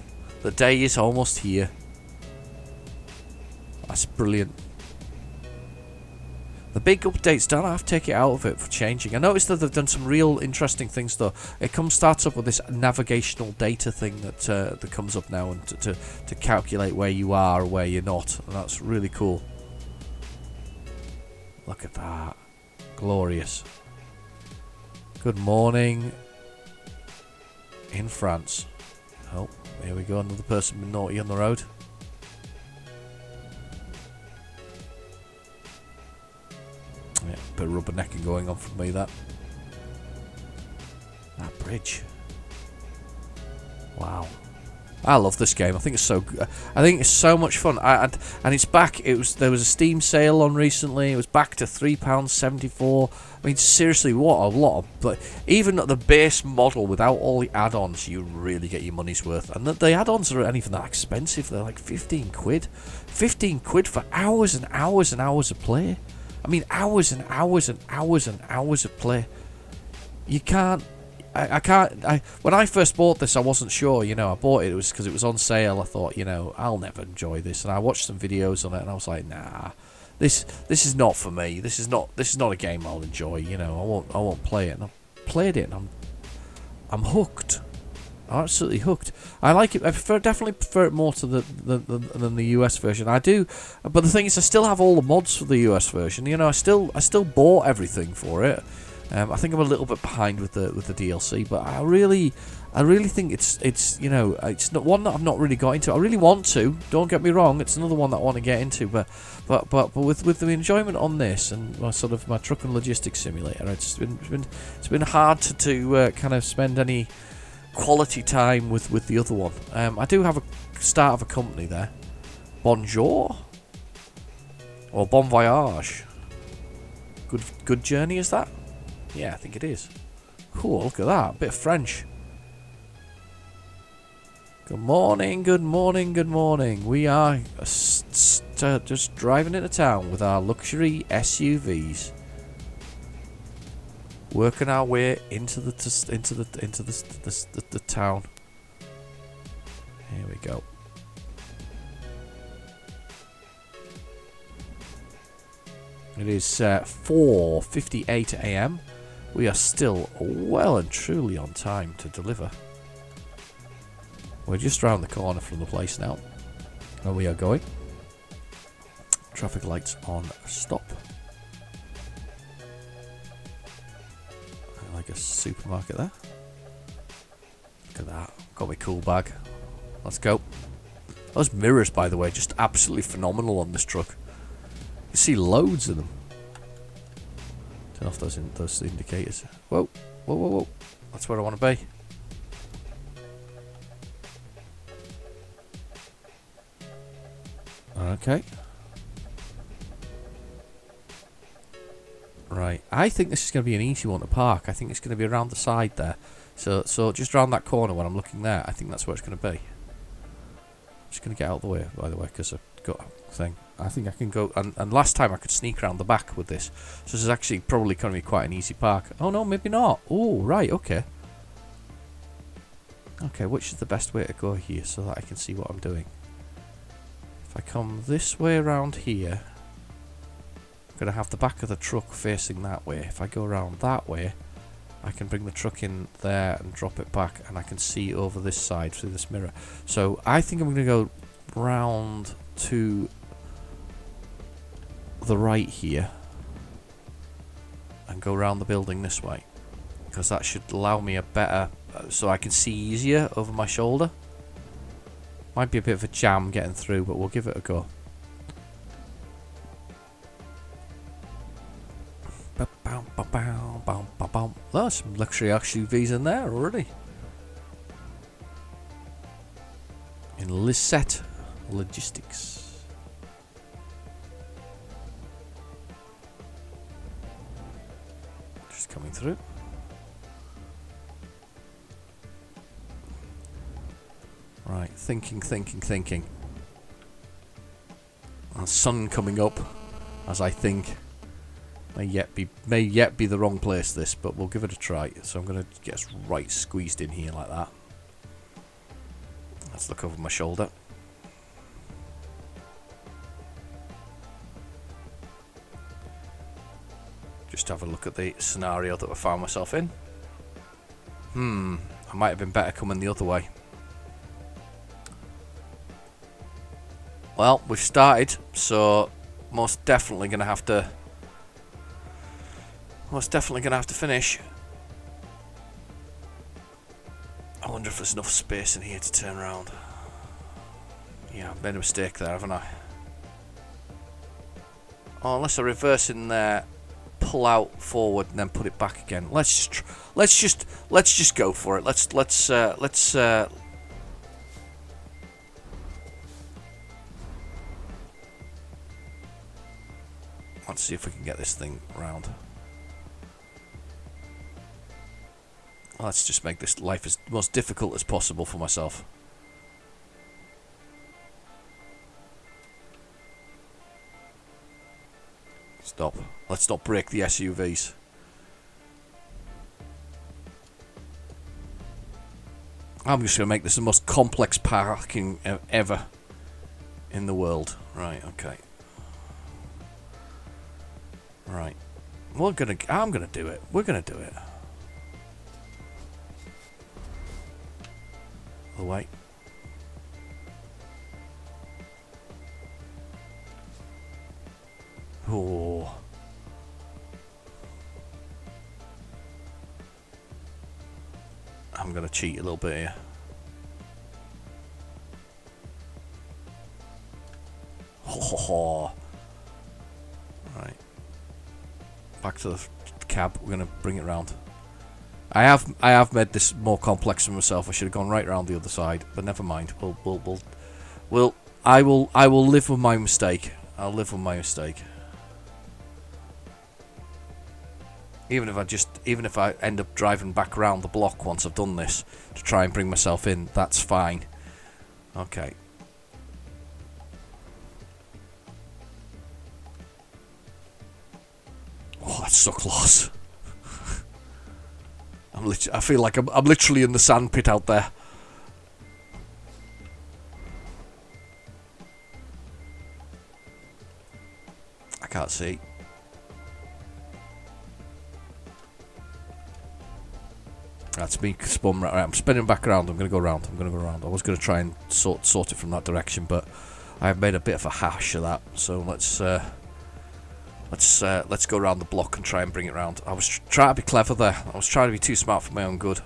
The day is almost here. That's brilliant. The big update's done. I have to take it out of it for changing. I noticed that they've done some real interesting things though. It starts up with this navigational data thing that comes up now, and to calculate where you are or where you're not. And that's really cool. Look at that. Glorious. Good morning in France. Oh, here we go. Another person been naughty on the road. Yeah, a bit of rubbernecking going on from me, that bridge. Wow. I love this game. I think it's so good. I think it's so much fun. And it's back. There was a Steam sale on recently. It was back to £3.74. I mean, seriously, what a lot of... But even at the base model, without all the add-ons, you really get your money's worth. And the add-ons aren't even that expensive. They're like 15 quid. 15 quid for hours and hours and hours of play. I mean, hours and hours and hours and hours of play. You can't... when I first bought this, I wasn't sure, you know. I bought it was because it was on sale. I thought, you know, I'll never enjoy this, and I watched some videos on it, and I was like, nah, this is not for me. This is not a game I'll enjoy. You know, I won't play it. And I played it, and I'm hooked. I'm absolutely hooked. I like it. I definitely prefer it more to than the US version. I do, but the thing is, I still have all the mods for the US version. You know, I still bought everything for it. I think I'm a little bit behind with the DLC, but I really think it's you know, it's not one that I've not really got into. I really want to. Don't get me wrong. It's another one that I want to get into, but with the enjoyment on this and my truck and logistics simulator, it's been hard to kind of spend any quality time with the other one. I do have a start of a company there. Bonjour or Bon Voyage. Good journey, is that? Yeah, I think it is. Cool, look at that. A bit of French. Good morning, good morning, good morning. We are just driving into town with our luxury SUVs. Working our way into the town. Here we go. It is 4:58 a.m. We are still well and truly on time to deliver. We're just round the corner from the place now, where we are going. Traffic lights on stop. Like a supermarket there. Look at that. Got my cool bag. Let's go. Those mirrors, by the way, just absolutely phenomenal on this truck. You see loads of them. Turn off those indicators. Whoa, whoa, whoa, whoa. That's where I want to be. Okay. Right. I think this is going to be an easy one to park. I think it's going to be around the side there. So just around that corner when I'm looking there, I think that's where it's going to be. I'm just going to get out of the way, by the way, because I've got a thing. I think I can go, and last time I could sneak around the back with this. So this is actually probably going to be quite an easy park. Oh no, maybe not. Oh, right, okay. Okay, which is the best way to go here so that I can see what I'm doing? If I come this way around here, I'm going to have the back of the truck facing that way. If I go around that way, I can bring the truck in there and drop it back, and I can see over this side through this mirror. So I think I'm going to go round to the right here and go around the building this way, because that should allow me a better, so I can see easier over my shoulder. Might be a bit of a jam getting through, but we'll give it a go. There's some luxury SUVs in there already. In Lisette Logistics. Just coming through. Right, thinking. And sun coming up as I think. May yet be the wrong place, this, but we'll give it a try. So I'm going to get us right squeezed in here like that. Let's look over my shoulder. Just have a look at the scenario that I found myself in. I might have been better coming the other way. Well, we've started, so most definitely going to have to finish. I wonder if there's enough space in here to turn around. Yeah, I've made a mistake there, haven't I? Oh, unless I reverse in there, pull out forward, and then put it back again. Let's just go for it. Let's see if we can get this thing round. Let's just make this life as most difficult as possible for myself. Stop. Let's not break the SUVs. I'm just going to make this the most complex parking ever in the world. Right, okay. Right. I'm gonna do it. We're gonna do it. The way. Oh. I'm gonna cheat a little bit here. Ho. Right. Back to the cab. We're gonna bring it round. I have made this more complex for myself. I should have gone right around the other side, but never mind. I will live with my mistake. I'll live with my mistake. Even if I end up driving back around the block once I've done this to try and bring myself in, that's fine. Okay. Oh, that's so close. I feel like I'm literally in the sand pit out there. I can't see. That's me spun right. I'm spinning back around. I'm going to go around. I was going to try and sort it from that direction, but I've made a bit of a hash of that. So let's go around the block and try and bring it round. I was trying to be clever there. I was trying to be too smart for my own good.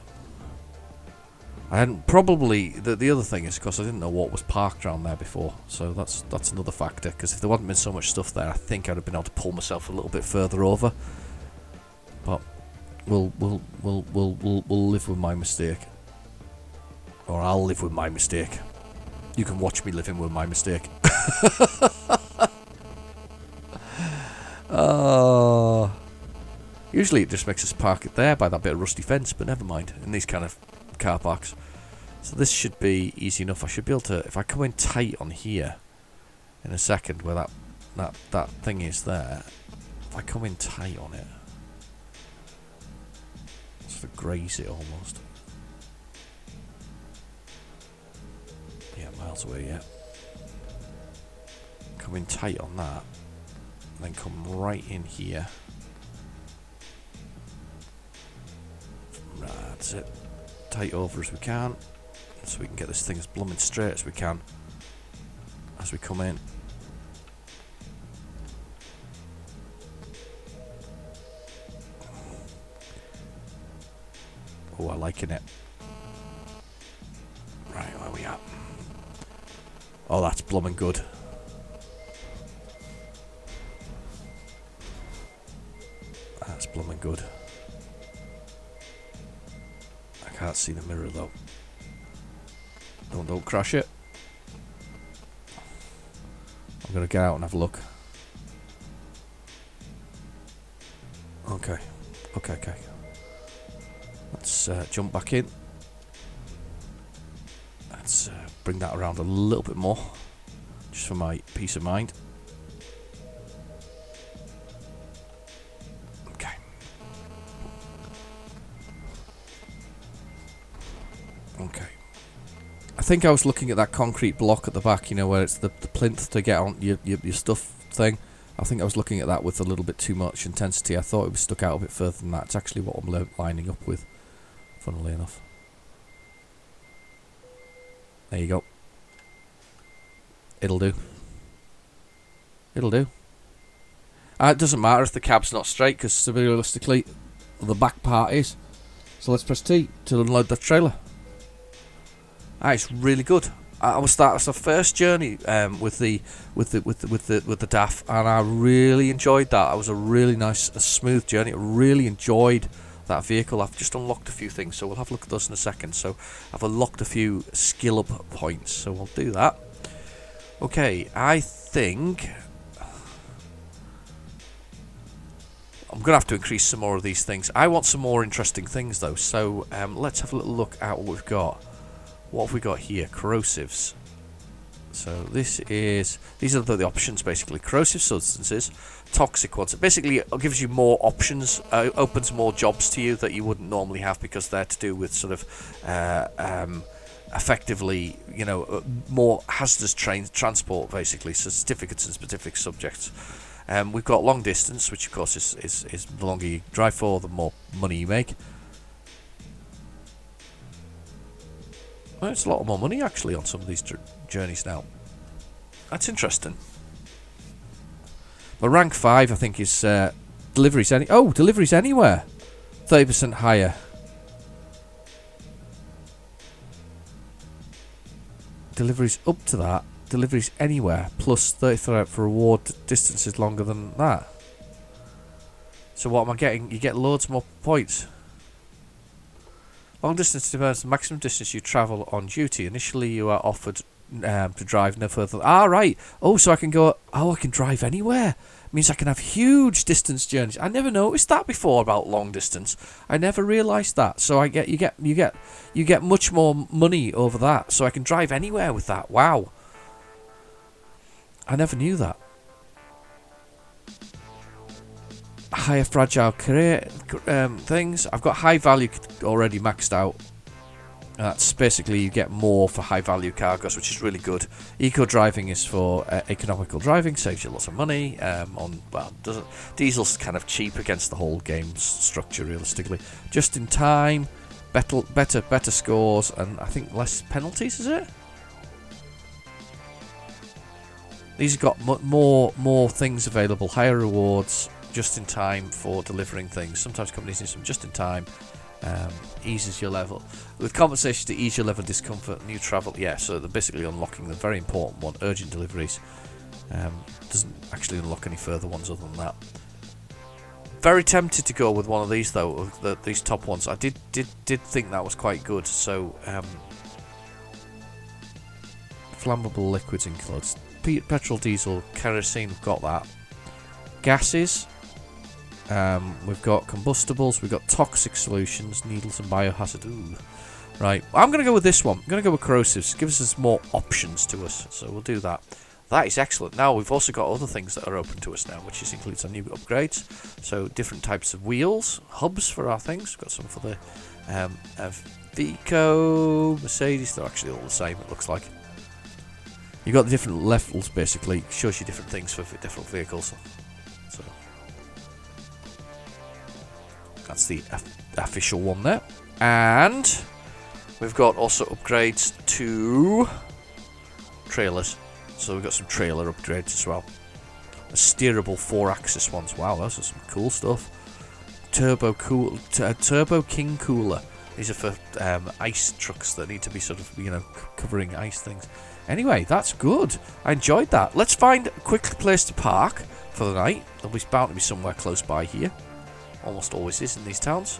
I hadn't probably. The other thing is, because I didn't know what was parked around there before, so that's another factor. Because if there hadn't been so much stuff there, I think I'd have been able to pull myself a little bit further over. But we'll live with my mistake, or I'll live with my mistake. You can watch me living with my mistake. Usually it just makes us park it there by that bit of rusty fence, but never mind, in these kind of car parks. So this should be easy enough. I should be able to, if I come in tight on here, in a second where that thing is there. If I come in tight on it, sort of graze it almost. Yeah, miles away, yeah. Come in tight on that, and then come right in here. Right, that's it. Tight over as we can, so we can get this thing as blooming straight as we can as we come in. Oh, I'm liking it. Right, where are we at? Oh, that's blooming good. That's blooming good. I can't see the mirror though. Don't crash it. I'm gonna get out and have a look. Okay. Let's jump back in. Let's bring that around a little bit more, just for my peace of mind. Okay. I think I was looking at that concrete block at the back, you know, where it's the plinth to get on your stuff thing. I think I was looking at that with a little bit too much intensity. I thought it was stuck out a bit further than that. It's actually what I'm lining up with, funnily enough. There you go. It'll do. It doesn't matter if the cab's not straight, because realistically, the back part is. So let's press T to unload the trailer. It's really good. That's the first journey with the DAF, and I really enjoyed that. It was a really nice, smooth journey. I really enjoyed that vehicle. I've just unlocked a few things, so we'll have a look at those in a second. So I've unlocked a few skill up points, so we'll do that. Okay, I think I'm going to have to increase some more of these things. I want some more interesting things though, so let's have a little look at what we've got. What have we got here? Corrosives. So these are the options basically. Corrosive substances, toxic ones. Basically, it gives you more options, opens more jobs to you that you wouldn't normally have, because they're to do with sort of effectively, you know, more hazardous transport basically. So certificates and specific subjects. We've got long distance, which of course is the longer you drive for, the more money you make. Well, it's a lot more money actually on some of these journeys now. That's interesting. But rank 5, I think, is deliveries deliveries anywhere, 30% higher. Deliveries up to that. Deliveries anywhere plus 30% for reward distances longer than that. So what am I getting? You get loads more points. Long distance depends on the maximum distance you travel on duty. Initially, you are offered to drive no further. Right. Oh, so I can go. Oh, I can drive anywhere. Means I can have huge distance journeys. I never noticed that before about long distance. I never realised that. So you get much more money over that. So I can drive anywhere with that. Wow. I never knew that. Higher fragile career things. I've got high value already maxed out. That's basically you get more for high value cargoes, which is really good. Eco driving is for economical driving, saves you lots of money. Diesel's kind of cheap against the whole game's structure, realistically. Just in time, better scores, and I think less penalties. Is it? These have got more things available, higher rewards. Just in time for delivering things. Sometimes companies need some just in time. Eases your level. With compensation to ease your level of discomfort, new travel. Yeah, so they're basically unlocking the very important one, urgent deliveries. Doesn't actually unlock any further ones other than that. Very tempted to go with one of these though, these top ones. I did think that was quite good. So flammable liquids includes petrol, diesel, kerosene. We've got that. Gases. We've got combustibles, we've got toxic solutions, needles and biohazard. Ooh. Right, I'm going to go with this one. I'm going to go with corrosives. Gives us more options to us, so we'll do that. that is excellent. Now we've also got other things that are open to us now, which includes some new upgrades. So different types of wheels, hubs for our things. We've got some for the Vico, Mercedes. They're actually all the same, it looks like. You've got the different levels, basically. Shows you different things for different vehicles. So that's the official one there. And we've got also upgrades to trailers. So we've got some trailer upgrades as well. The steerable 4-axis ones. Wow, those are some cool stuff. Turbo King Cooler. These are for ice trucks that need to be sort of, you know, covering ice things. Anyway, that's good. I enjoyed that. Let's find a quick place to park for the night. There'll be bound to be somewhere close by here. Almost always is in these towns.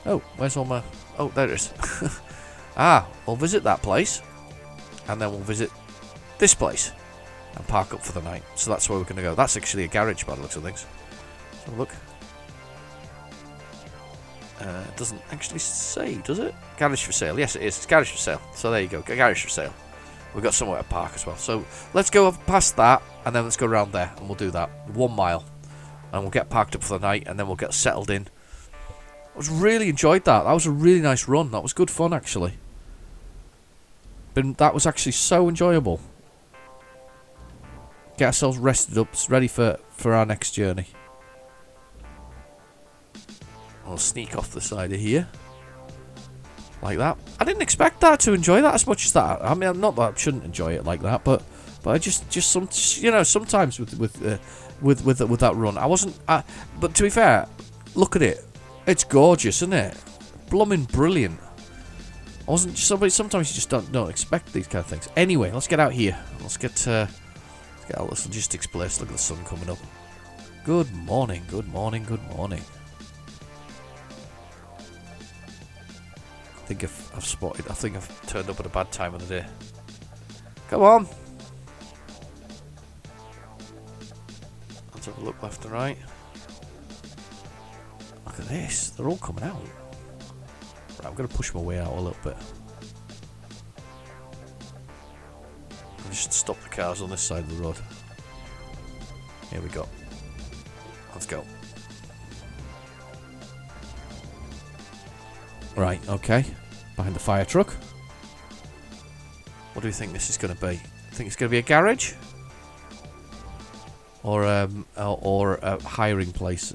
Oh, where's all my... Oh, there it is. We'll visit that place. And then we'll visit this place. And park up for the night. So that's where we're going to go. That's actually a garage by the looks of things. So look. It doesn't actually say, does it? Garage for sale. Yes, it is. It's garage for sale. So there you go. Garage for sale. We've got somewhere to park as well. So let's go past that. And then let's go around there. And we'll do that. 1 mile. And we'll get parked up for the night. And then we'll get settled in. I really enjoyed that. That was a really nice run. That was good fun, actually. That was actually so enjoyable. Get ourselves rested up, ready for our next journey. I'll sneak off the side of here. Like that. I didn't expect that to enjoy that as much as that. I mean, not that I shouldn't enjoy it like that, but I just sometimes with that run, I wasn't. But to be fair, look at it. It's gorgeous, isn't it? Blooming brilliant. I wasn't. Sometimes you just don't expect these kind of things. Anyway, let's get out here. Let's get out of this logistics place. Look at the sun coming up. Good morning. Good morning. Good morning. I think I've spotted. I think I've turned up at a bad time of the day. Come on. Let's have a look left and right. Look at this. They're all coming out. Right, I'm going to push my way out a little bit. Just stop the cars on this side of the road. Here we go. Let's go. Right, okay. Behind the fire truck. What do you think this is going to be? Think it's going to be a garage? Or a hiring place?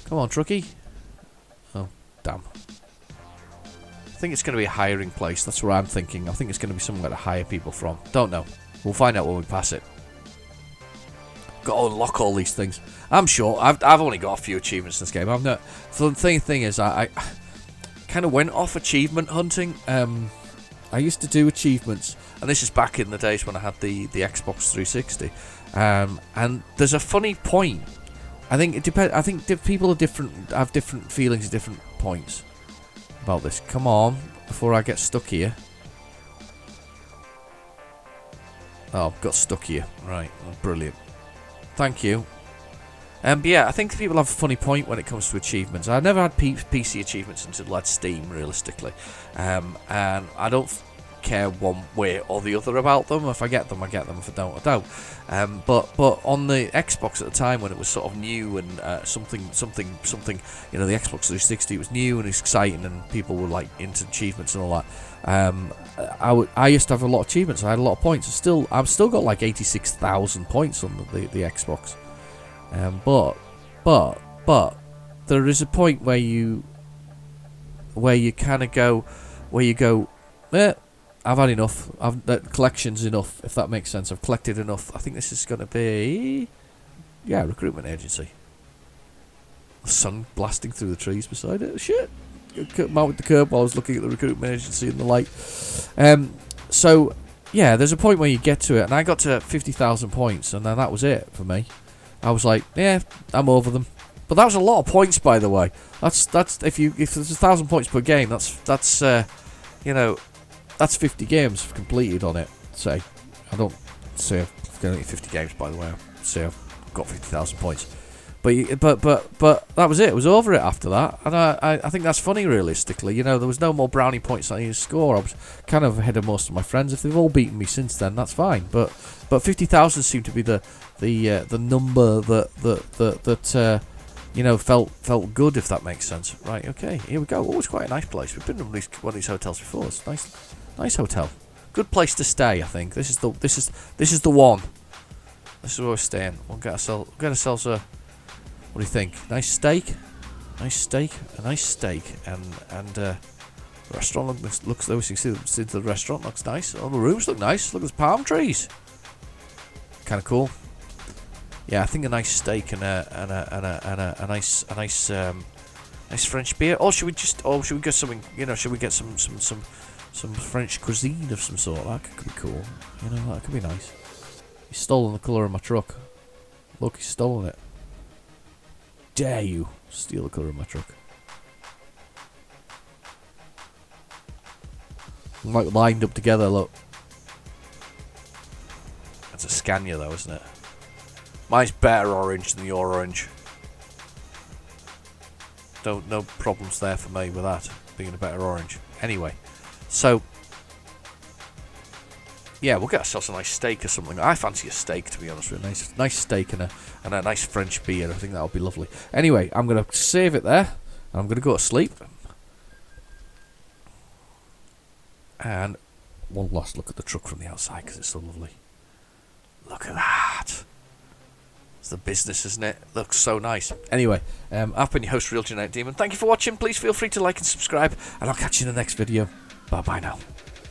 Come on, truckie. Oh, damn. I think it's going to be a hiring place. That's what I'm thinking. I think it's going to be somewhere to hire people from. Don't know. We'll find out when we pass it. Got to unlock all these things. I'm sure. I've only got a few achievements in this game. I'm not. So the thing is, I kind of went off achievement hunting. I used to do achievements, and this is back in the days when I had the Xbox 360. And there's a funny point. I think it depends. I think people are different. Have different feelings at different points about this. Come on, before I get stuck here. Oh, I've got stuck here. Right, brilliant. Thank you. But yeah, I think people have a funny point when it comes to achievements. I never had PC achievements until I had Steam, realistically. And I don't care one way or the other about them. If I get them, I get them. If I don't, I don't. But on the Xbox at the time, when it was sort of new and something, you know, the Xbox 360 was new and exciting, and people were like into achievements and all that. I used to have a lot of achievements. I had a lot of points. I've still got like 86,000 points on the Xbox. But there is a point where you kind of go, I've had enough. That collection's enough, if that makes sense. I've collected enough. I think this is going to be, yeah, recruitment agency. The sun blasting through the trees beside it. Shit. Mounted the curb while I was looking at the recruitment agency and the light. So yeah, there's a point where you get to it, and I got to 50,000 points, and then that was it for me. I was like, yeah, I'm over them. But that was a lot of points, by the way. That's if there's 1,000 points per game, that's you know, that's 50 games completed on it. Say, I don't say I've got 50 games, by the way. I say I've got 50,000 points. But that was it. It was over it after that, and I think that's funny realistically. There was no more brownie points I needed to score. I was kind of ahead of most of my friends. If they've all beaten me since then, that's fine. But 50,000 seemed to be the number that felt good, if that makes sense. Right, okay, here we go. Oh, it's quite a nice place. We've been to one of these hotels before. It's a nice hotel. Good place to stay, I think. This is the one. This is where we're staying. We'll get ourselves a. What do you think? Nice steak, a nice steak, and the restaurant looks. Though you see the restaurant looks nice. All the rooms look nice. Look, there's palm trees. Kind of cool. Yeah, I think a nice steak and a nice French beer. Or should we get something? Should we get some French cuisine of some sort? That could be cool. That could be nice. He's stolen the colour of my truck. Look, he's stolen it. Dare you steal the colour of my truck? Like lined up together. Look. That's a Scania, though, isn't it? Mine's better orange than your orange. No problems there for me with that being a better orange. Anyway, so yeah, we'll get ourselves a nice steak or something. I fancy a steak, to be honest with you. Nice steak and a nice French beer. I think that'll be lovely. Anyway, I'm gonna save it there, and I'm gonna go to sleep. And one last look at the truck from the outside because it's so lovely. Look at that. It's the business, isn't it? Looks so nice. Anyway, I've been your host, Real Genetic Demon. Thank you for watching. Please feel free to like and subscribe, and I'll catch you in the next video. Bye-bye now.